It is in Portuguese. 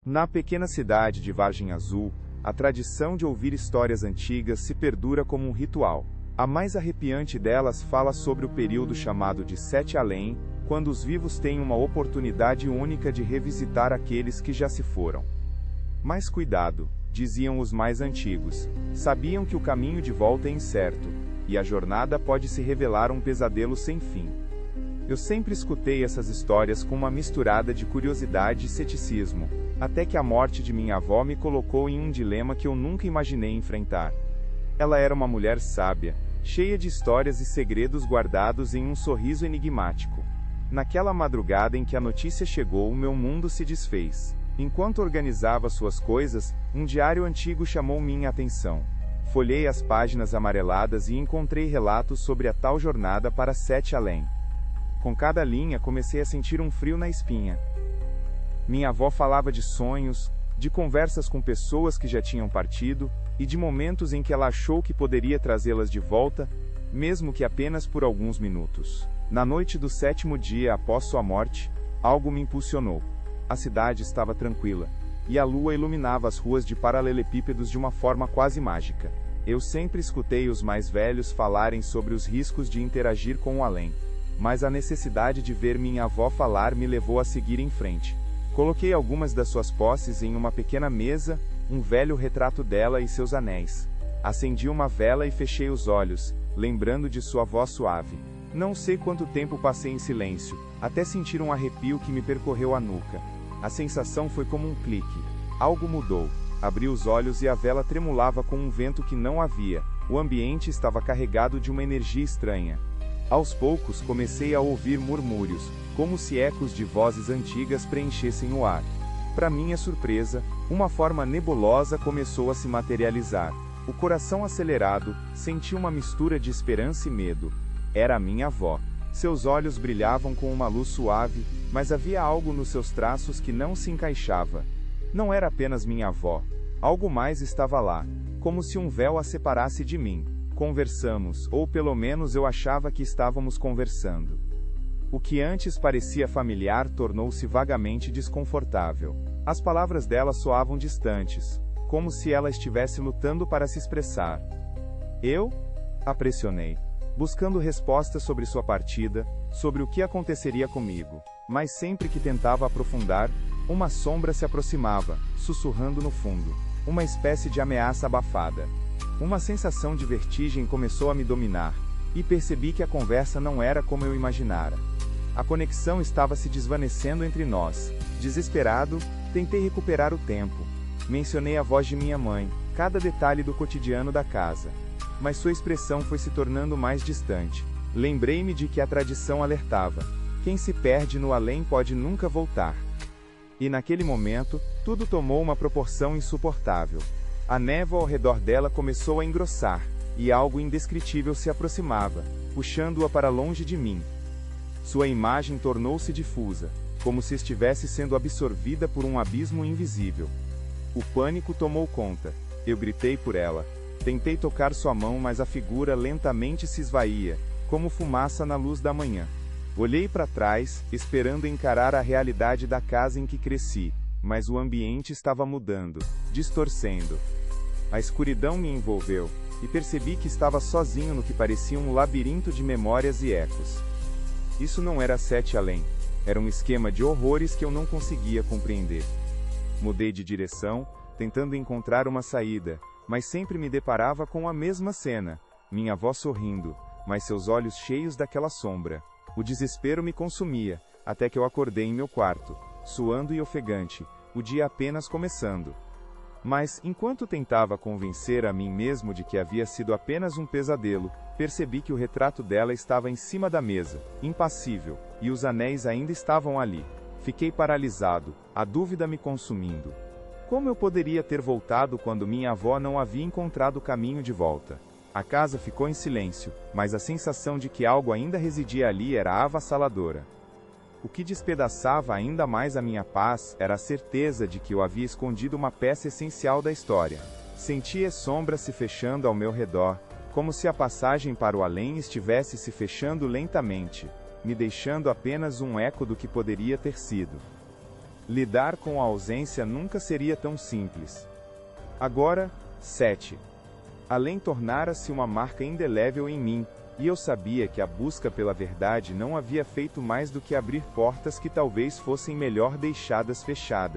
Na pequena cidade de Vargem Azul, a tradição de ouvir histórias antigas se perdura como um ritual. A mais arrepiante delas fala sobre o período chamado de Sete Além, quando os vivos têm uma oportunidade única de revisitar aqueles que já se foram. Mas cuidado, diziam os mais antigos, sabiam que o caminho de volta é incerto, e a jornada pode se revelar um pesadelo sem fim. Eu sempre escutei essas histórias com uma misturada de curiosidade e ceticismo, até que a morte de minha avó me colocou em um dilema que eu nunca imaginei enfrentar. Ela era uma mulher sábia, cheia de histórias e segredos guardados em um sorriso enigmático. Naquela madrugada em que a notícia chegou, meu mundo se desfez. Enquanto organizava suas coisas, um diário antigo chamou minha atenção. Folhei as páginas amareladas e encontrei relatos sobre a tal jornada para Sete Além. Com cada linha comecei a sentir um frio na espinha. Minha avó falava de sonhos, de conversas com pessoas que já tinham partido, e de momentos em que ela achou que poderia trazê-las de volta, mesmo que apenas por alguns minutos. Na noite do 7º dia após sua morte, algo me impulsionou. A cidade estava tranquila, e a lua iluminava as ruas de paralelepípedos de uma forma quase mágica. Eu sempre escutei os mais velhos falarem sobre os riscos de interagir com o além, mas a necessidade de ver minha avó falar me levou a seguir em frente. Coloquei algumas das suas posses em uma pequena mesa, um velho retrato dela e seus anéis. Acendi uma vela e fechei os olhos, lembrando de sua voz suave. Não sei quanto tempo passei em silêncio, até sentir um arrepio que me percorreu a nuca. A sensação foi como um clique. Algo mudou. Abri os olhos e a vela tremulava com um vento que não havia. O ambiente estava carregado de uma energia estranha. Aos poucos comecei a ouvir murmúrios, como se ecos de vozes antigas preenchessem o ar. Para minha surpresa, uma forma nebulosa começou a se materializar. O coração acelerado, senti uma mistura de esperança e medo. Era a minha avó. Seus olhos brilhavam com uma luz suave, mas havia algo nos seus traços que não se encaixava. Não era apenas minha avó. Algo mais estava lá, como se um véu a separasse de mim. Conversamos, ou pelo menos eu achava que estávamos conversando. O que antes parecia familiar tornou-se vagamente desconfortável. As palavras dela soavam distantes, como se ela estivesse lutando para se expressar. Eu? A pressionei, buscando respostas sobre sua partida, sobre o que aconteceria comigo. Mas sempre que tentava aprofundar, uma sombra se aproximava, sussurrando no fundo. Uma espécie de ameaça abafada. Uma sensação de vertigem começou a me dominar, e percebi que a conversa não era como eu imaginara. A conexão estava se desvanecendo entre nós. Desesperado, tentei recuperar o tempo. Mencionei a voz de minha mãe, cada detalhe do cotidiano da casa. Mas sua expressão foi se tornando mais distante. Lembrei-me de que a tradição alertava: quem se perde no além pode nunca voltar. E naquele momento, tudo tomou uma proporção insuportável. A névoa ao redor dela começou a engrossar, e algo indescritível se aproximava, puxando-a para longe de mim. Sua imagem tornou-se difusa, como se estivesse sendo absorvida por um abismo invisível. O pânico tomou conta. Eu gritei por ela. Tentei tocar sua mão, mas a figura lentamente se esvaía, como fumaça na luz da manhã. Olhei para trás, esperando encarar a realidade da casa em que cresci, mas o ambiente estava mudando, distorcendo. A escuridão me envolveu, e percebi que estava sozinho no que parecia um labirinto de memórias e ecos. Isso não era Sete Além. Era um esquema de horrores que eu não conseguia compreender. Mudei de direção, tentando encontrar uma saída, mas sempre me deparava com a mesma cena. Minha avó sorrindo, mas seus olhos cheios daquela sombra. O desespero me consumia, até que eu acordei em meu quarto, suando e ofegante, o dia apenas começando. Mas, enquanto tentava convencer a mim mesmo de que havia sido apenas um pesadelo, percebi que o retrato dela estava em cima da mesa, impassível, e os anéis ainda estavam ali. Fiquei paralisado, a dúvida me consumindo. Como eu poderia ter voltado quando minha avó não havia encontrado o caminho de volta? A casa ficou em silêncio, mas a sensação de que algo ainda residia ali era avassaladora. O que despedaçava ainda mais a minha paz era a certeza de que eu havia escondido uma peça essencial da história. Sentia sombras se fechando ao meu redor, como se a passagem para o além estivesse se fechando lentamente, me deixando apenas um eco do que poderia ter sido. Lidar com a ausência nunca seria tão simples. Agora, 7. Além tornara-se uma marca indelével em mim, e eu sabia que a busca pela verdade não havia feito mais do que abrir portas que talvez fossem melhor deixadas fechadas.